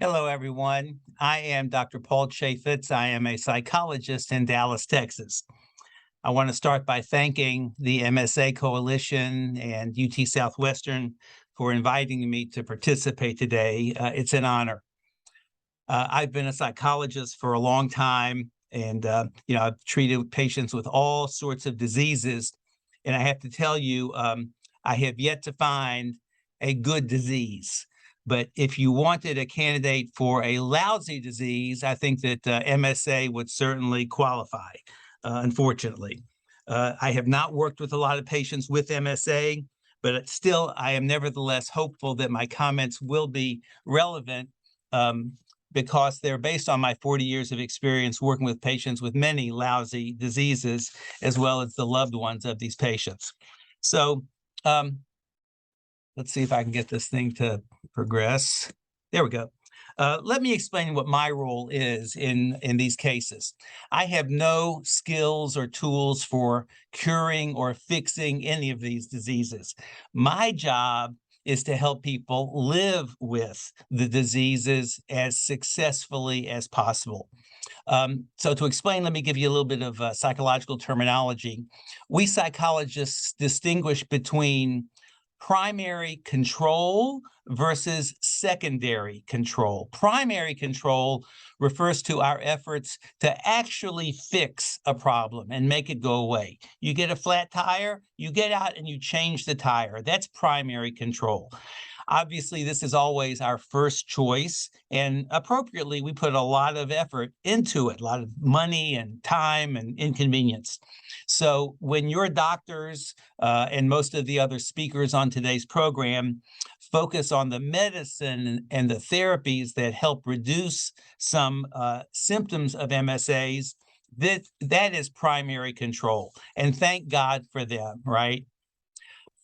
Hello, everyone. I am Dr. Paul Chaffetz. I am a psychologist in Dallas, Texas. I want to start by thanking the MSA Coalition and UT Southwestern for inviting me to participate today. It's an honor. I've been a psychologist for a long time, and I've treated patients with all sorts of diseases. And I have to tell you, I have yet to find a good disease. But if you wanted a candidate for a lousy disease, I think that MSA would certainly qualify, unfortunately. I have not worked with a lot of patients with MSA, but still, I am nevertheless hopeful that my comments will be relevant because they're based on my 40 years of experience working with patients with many lousy diseases, as well as the loved ones of these patients. So let's see if I can get this thing to progress. There we go. Let me explain what my role is in these cases. I have no skills or tools for curing or fixing any of these diseases. My job is to help people live with the diseases as successfully as possible. So to explain, let me give you a little bit of psychological terminology. We psychologists distinguish between primary control versus secondary control. Primary control refers to our efforts to actually fix a problem and make it go away. You get a flat tire, you get out and you change the tire. That's primary control. Obviously, this is always our first choice, and appropriately, we put a lot of effort into it, a lot of money and time and inconvenience. So when your doctors and most of the other speakers on today's program focus on the medicine and the therapies that help reduce some symptoms of MSAs, that is primary control. And thank God for them, right?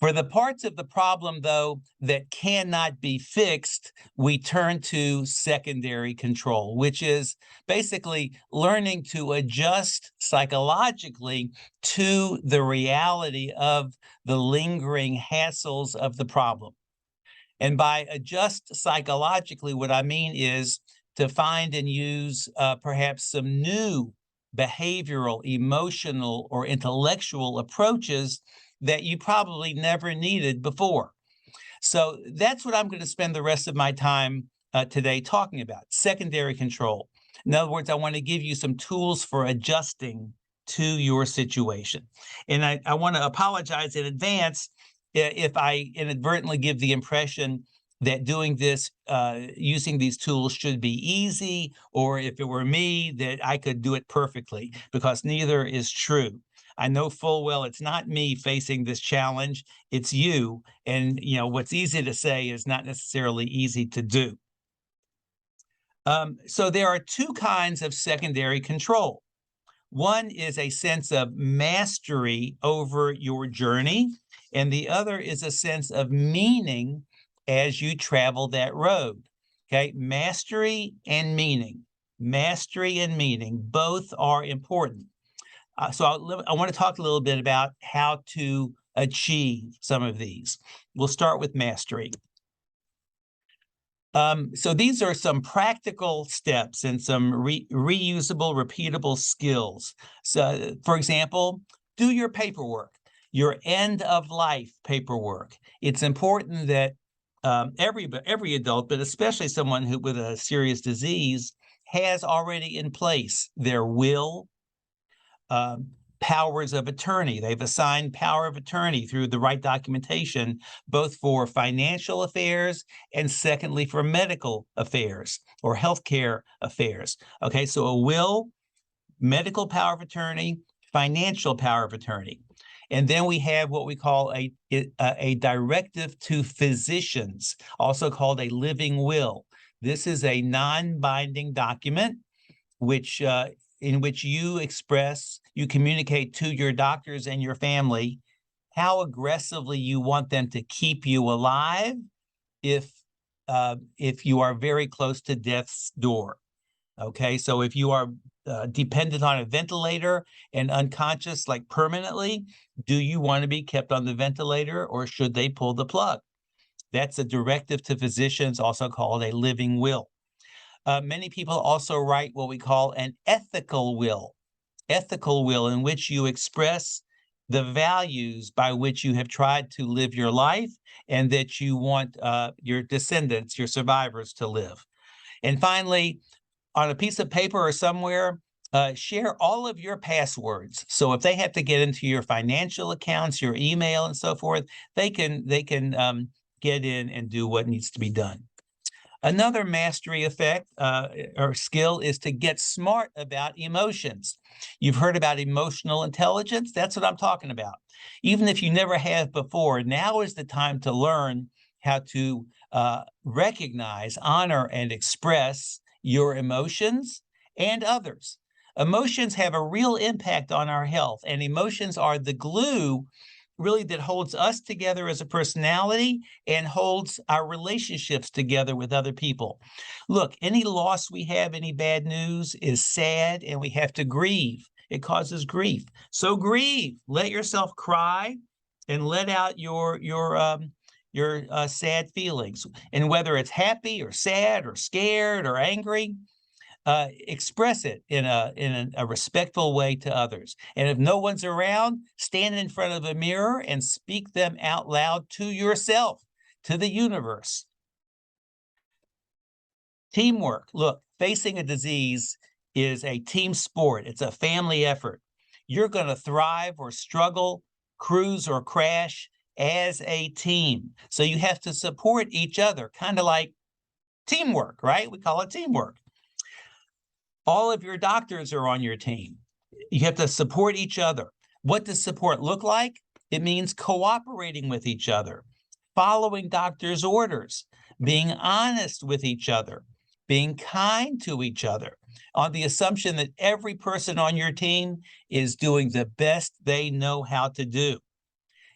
For the parts of the problem, though, that cannot be fixed, we turn to secondary control, which is basically learning to adjust psychologically to the reality of the lingering hassles of the problem. And by adjust psychologically, what I mean is to find and use perhaps some new behavioral, emotional, or intellectual approaches that you probably never needed before. So that's what I'm going to spend the rest of my time today talking about, secondary control. In other words, I want to give you some tools for adjusting to your situation. And I want to apologize in advance if I inadvertently give the impression that doing this, using these tools should be easy, or if it were me, that I could do it perfectly, because neither is true. I know full well it's not me facing this challenge, it's you. And what's easy to say is not necessarily easy to do. So there are two kinds of secondary control. One is a sense of mastery over your journey, and the other is a sense of meaning as you travel that road. Okay, mastery and meaning. Mastery and meaning, both are important. So I want to talk a little bit about how to achieve some of these. We'll start with mastery. So these are some practical steps and some reusable, repeatable skills. So, for example, do your paperwork, your end of life paperwork. It's important that every adult, but especially someone with a serious disease, has already in place their will, powers of attorney. They've assigned power of attorney through the right documentation, both for financial affairs and secondly for medical affairs or healthcare affairs. Okay, so a will, medical power of attorney, financial power of attorney. And then we have what we call a directive to physicians, also called a living will. This is a non-binding document in which you communicate to your doctors and your family how aggressively you want them to keep you alive if you are very close to death's door. Okay, so if you are dependent on a ventilator and unconscious, like permanently, do you want to be kept on the ventilator or should they pull the plug? That's a directive to physicians, also called a living will. Many people also write what we call an ethical will in which you express the values by which you have tried to live your life and that you want your descendants, your survivors, to live. And finally, on a piece of paper or somewhere, share all of your passwords. So if they have to get into your financial accounts, your email, and so forth, they can get in and do what needs to be done. Another mastery effect or skill is to get smart about emotions. You've heard about emotional intelligence. That's what I'm talking about. Even if you never have before, now is the time to learn how to recognize, honor, and express your emotions and others. Emotions have a real impact on our health, and emotions are the glue really that holds us together as a personality and holds our relationships together with other people. Look, any loss we have, any bad news is sad, and we have to grieve. It causes grief. So grieve. Let yourself cry and let out your sad feelings. And whether it's happy or sad or scared or angry, express it in a respectful way to others. And if no one's around, stand in front of a mirror and speak them out loud to yourself, to the universe. Teamwork. Look, facing a disease is a team sport. It's a family effort. You're going to thrive or struggle, cruise or crash as a team. So you have to support each other, kind of like teamwork, right? We call it teamwork. All of your doctors are on your team. You have to support each other. What does support look like? It means cooperating with each other, following doctors' orders, being honest with each other, being kind to each other, on the assumption that every person on your team is doing the best they know how to do.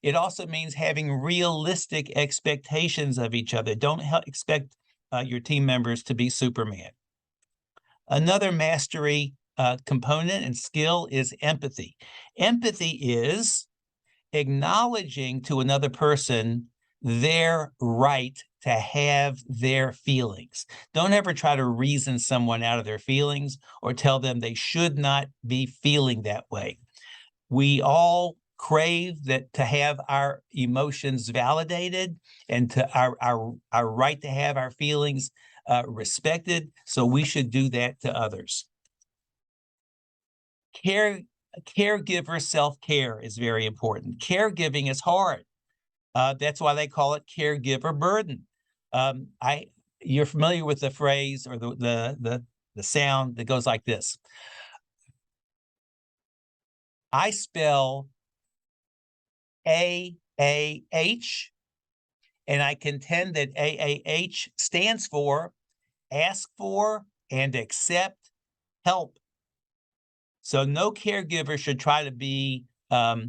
It also means having realistic expectations of each other. Don't expect your team members to be Superman. Another mastery component and skill is empathy. Empathy is acknowledging to another person their right to have their feelings. Don't ever try to reason someone out of their feelings or tell them they should not be feeling that way. We all crave that to have our emotions validated and to our right to have our feelings respected, so we should do that to others. Caregiver self-care is very important. Caregiving is hard. That's why they call it caregiver burden. You're familiar with the phrase or the sound that goes like this. I spell AAH, and I contend that AAH stands for ask for and accept help. So no caregiver should try to be a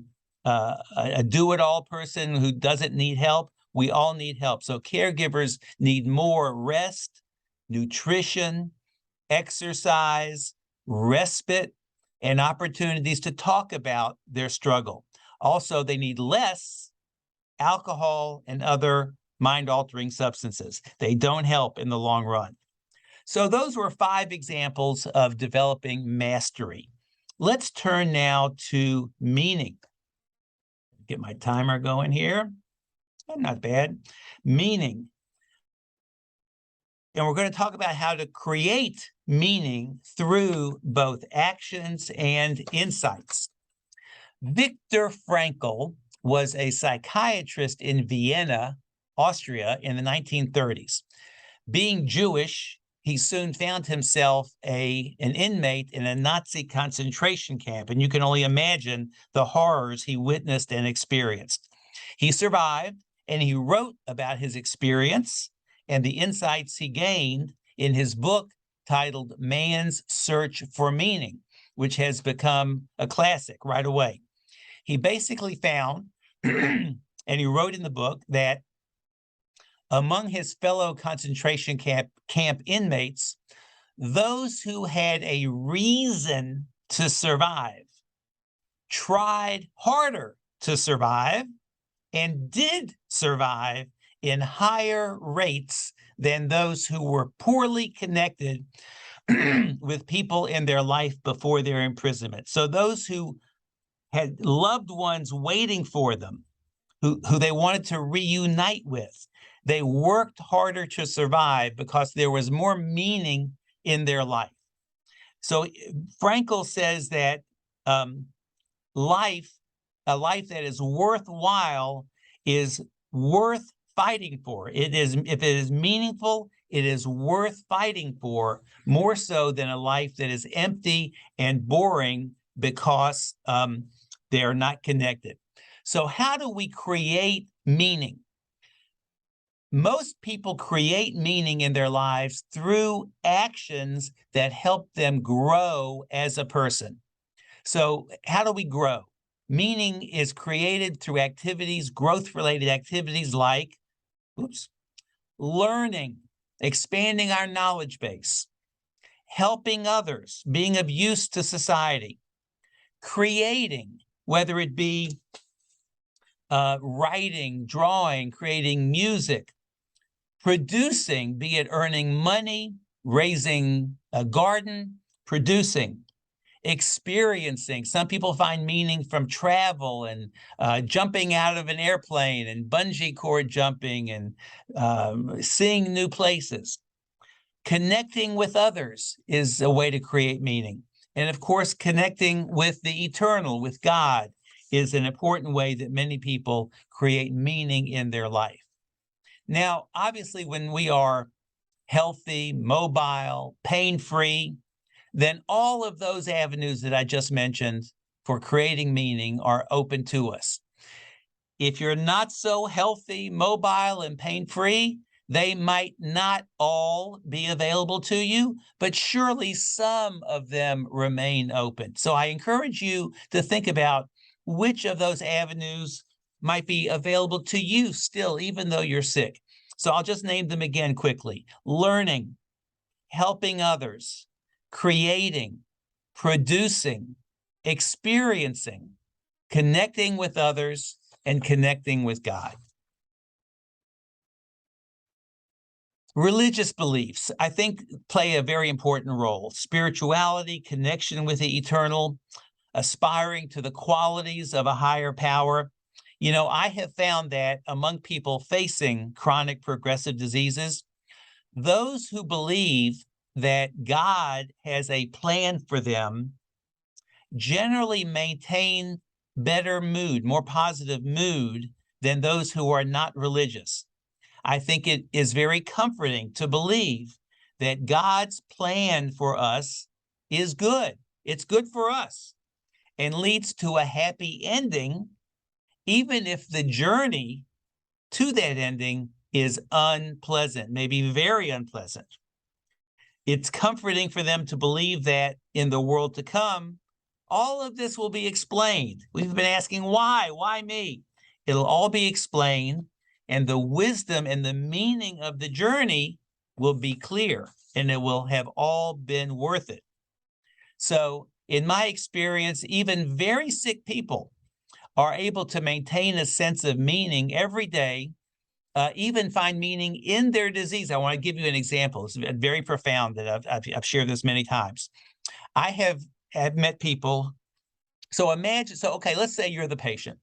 do-it-all person who doesn't need help. We all need help. So caregivers need more rest, nutrition, exercise, respite, and opportunities to talk about their struggle. Also, they need less alcohol and other mind-altering substances. They don't help in the long run. So those were 5 examples of developing mastery. Let's turn now to meaning. Get my timer going here. Not bad. Meaning. And we're going to talk about how to create meaning through both actions and insights. Viktor Frankl was a psychiatrist in Vienna, Austria in the 1930s. Being Jewish, he soon found himself an inmate in a Nazi concentration camp, and you can only imagine the horrors he witnessed and experienced. He survived, and he wrote about his experience and the insights he gained in his book titled Man's Search for Meaning, which has become a classic right away. He basically found, and he wrote in the book, that among his fellow concentration camp inmates, those who had a reason to survive tried harder to survive and did survive in higher rates than those who were poorly connected with people in their life before their imprisonment. So those who had loved ones waiting for them, who they wanted to reunite with, they worked harder to survive because there was more meaning in their life. So Frankl says that a life that is worthwhile is worth fighting for. It is, if it is meaningful, it is worth fighting for, more so than a life that is empty and boring because they are not connected. So how do we create meaning? Most people create meaning in their lives through actions that help them grow as a person. So how do we grow? Meaning is created through activities, growth-related activities like, learning, expanding our knowledge base, helping others, being of use to society, creating, whether it be writing, drawing, creating music, producing, be it earning money, raising a garden, producing, experiencing. Some people find meaning from travel and jumping out of an airplane and bungee cord jumping and seeing new places. Connecting with others is a way to create meaning. And of course, connecting with the eternal, with God, is an important way that many people create meaning in their life. Now, obviously, when we are healthy, mobile, pain-free, then all of those avenues that I just mentioned for creating meaning are open to us. If you're not so healthy, mobile, and pain-free, they might not all be available to you, but surely some of them remain open. So I encourage you to think about which of those avenues might be available to you still, even though you're sick. So I'll just name them again quickly: learning, helping others, creating, producing, experiencing, connecting with others, and connecting with God. Religious beliefs, I think, play a very important role. Spirituality, connection with the eternal, aspiring to the qualities of a higher power. You know, I have found that among people facing chronic progressive diseases, those who believe that God has a plan for them generally maintain better mood, more positive mood than those who are not religious. I think it is very comforting to believe that God's plan for us is good. It's good for us and leads to a happy ending, even if the journey to that ending is unpleasant, maybe very unpleasant. It's comforting for them to believe that in the world to come, all of this will be explained. We've been asking why me? It'll all be explained, and the wisdom and the meaning of the journey will be clear, and it will have all been worth it. So in my experience, even very sick people are able to maintain a sense of meaning every day, even find meaning in their disease. I want to give you an example. It's very profound that I've shared this many times. I have met people. So imagine, okay, let's say you're the patient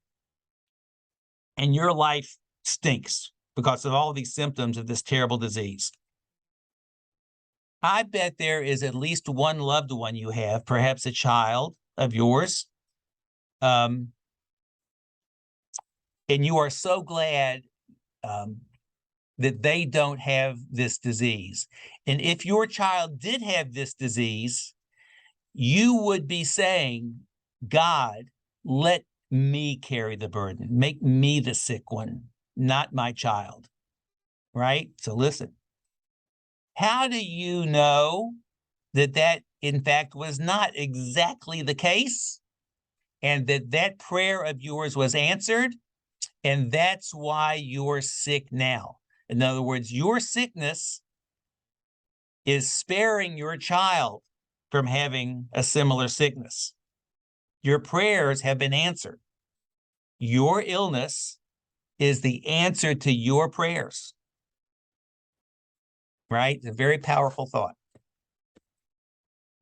and your life stinks because of all these symptoms of this terrible disease. I bet there is at least one loved one you have, perhaps a child of yours, and you are so glad that they don't have this disease. And if your child did have this disease, you would be saying, God, let me carry the burden. Make me the sick one, not my child, right? So listen, how do you know that that, in fact, was not exactly the case and that that prayer of yours was answered? And that's why you're sick now. In other words, your sickness is sparing your child from having a similar sickness. Your prayers have been answered. Your illness is the answer to your prayers. Right? It's a very powerful thought.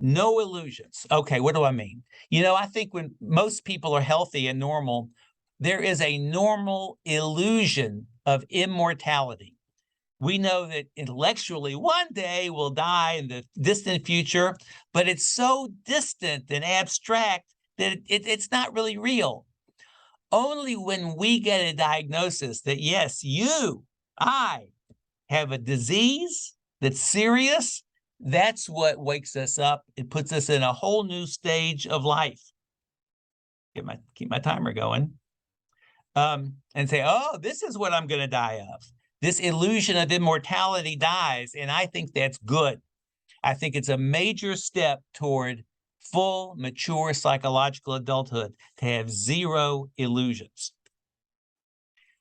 No illusions. Okay, what do I mean? I think when most people are healthy and normal, there is a normal illusion of immortality. We know that intellectually one day we'll die in the distant future, but it's so distant and abstract that it's not really real. Only when we get a diagnosis that, yes, I have a disease that's serious, that's what wakes us up. It puts us in a whole new stage of life. Keep my timer going. And say, oh, this is what I'm going to die of. This illusion of immortality dies, and I think that's good. I think it's a major step toward full, mature psychological adulthood to have zero illusions.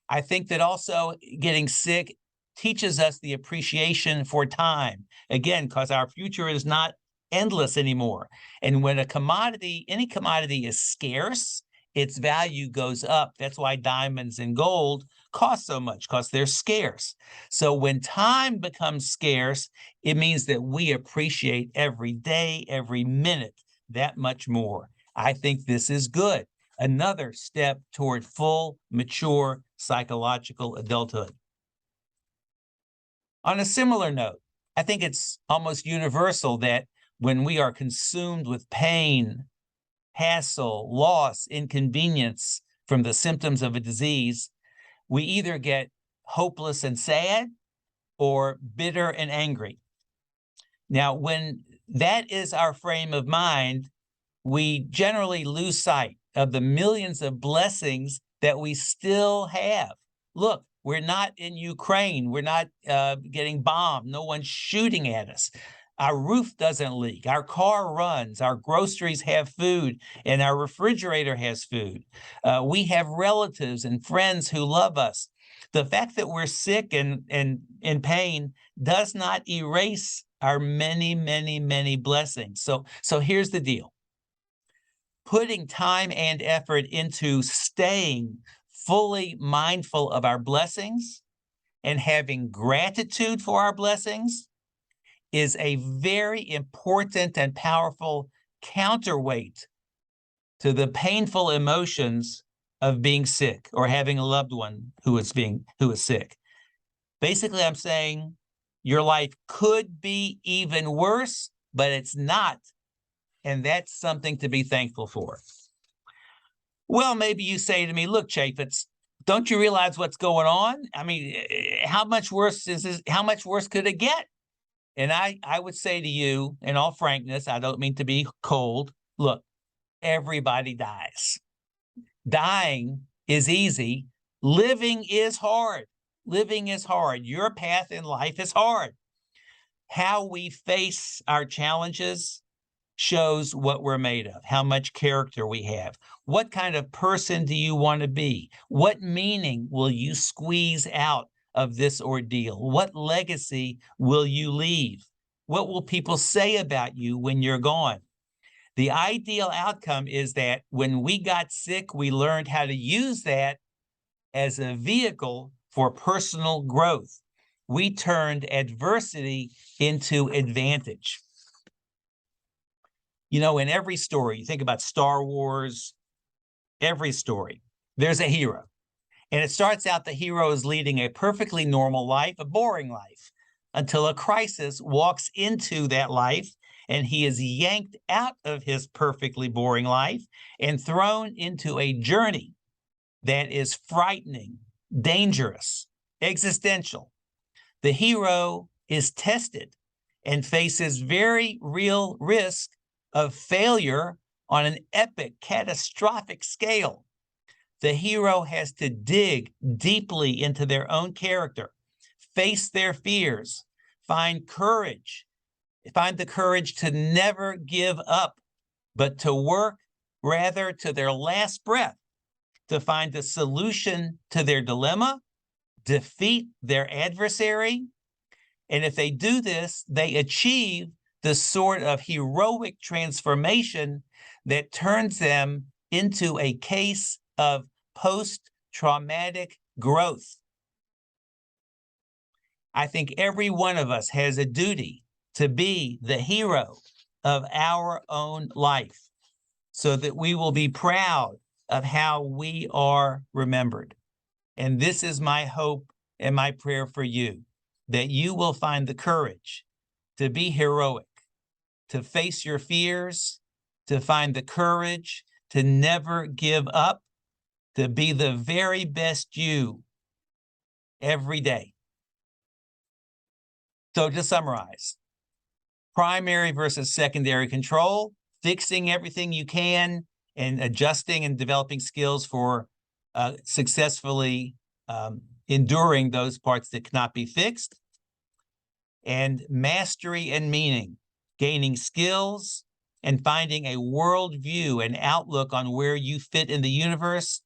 I think that also getting sick teaches us the appreciation for time, again, because our future is not endless anymore. And when any commodity is scarce, its value goes up. That's why diamonds and gold cost so much, because they're scarce. So when time becomes scarce, it means that we appreciate every day, every minute that much more. I think this is good. Another step toward full, mature psychological adulthood. On a similar note, I think it's almost universal that when we are consumed with pain, hassle, loss, inconvenience from the symptoms of a disease, we either get hopeless and sad or bitter and angry. Now, when that is our frame of mind, we generally lose sight of the millions of blessings that we still have. Look, we're not in Ukraine. We're not getting bombed. No one's shooting at us. Our roof doesn't leak. Our car runs. Our groceries have food, and our refrigerator has food. We have relatives and friends who love us. The fact that we're sick and in pain does not erase our many, many, many blessings. So here's the deal. Putting time and effort into staying fully mindful of our blessings and having gratitude for our blessings is a very important and powerful counterweight to the painful emotions of being sick or having a loved one who is sick. Basically, I'm saying your life could be even worse, but it's not. And that's something to be thankful for. Well, maybe you say to me, look, Chaffetz, don't you realize what's going on? I mean, how much worse is this? How much worse could it get? And I would say to you, in all frankness, I don't mean to be cold, look, everybody dies. Dying is easy. Living is hard. Living is hard. Your path in life is hard. How we face our challenges shows what we're made of, how much character we have. What kind of person do you want to be? What meaning will you squeeze out of this ordeal? What legacy will you leave? What will people say about you when you're gone? The ideal outcome is that when we got sick, we learned how to use that as a vehicle for personal growth. We turned adversity into advantage. In every story, you think about Star Wars, every story, there's a hero. And it starts out the hero is leading a perfectly normal life, a boring life, until a crisis walks into that life and he is yanked out of his perfectly boring life and thrown into a journey that is frightening, dangerous, existential. The hero is tested and faces very real risk of failure on an epic, catastrophic scale. The hero has to dig deeply into their own character, face their fears, find the courage to never give up, but to work rather to their last breath to find a solution to their dilemma, defeat their adversary. And if they do this, they achieve the sort of heroic transformation that turns them into a case of post-traumatic growth. I think every one of us has a duty to be the hero of our own life so that we will be proud of how we are remembered. And this is my hope and my prayer for you, that you will find the courage to be heroic, to face your fears, to find the courage to never give up, to be the very best you every day. So to summarize, primary versus secondary control, fixing everything you can, and adjusting and developing skills for successfully enduring those parts that cannot be fixed. And mastery and meaning, gaining skills and finding a worldview and outlook on where you fit in the universe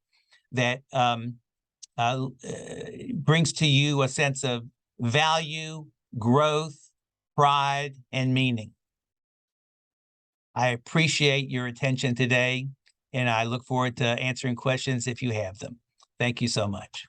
that brings to you a sense of value, growth, pride, and meaning. I appreciate your attention today, and I look forward to answering questions if you have them. Thank you so much.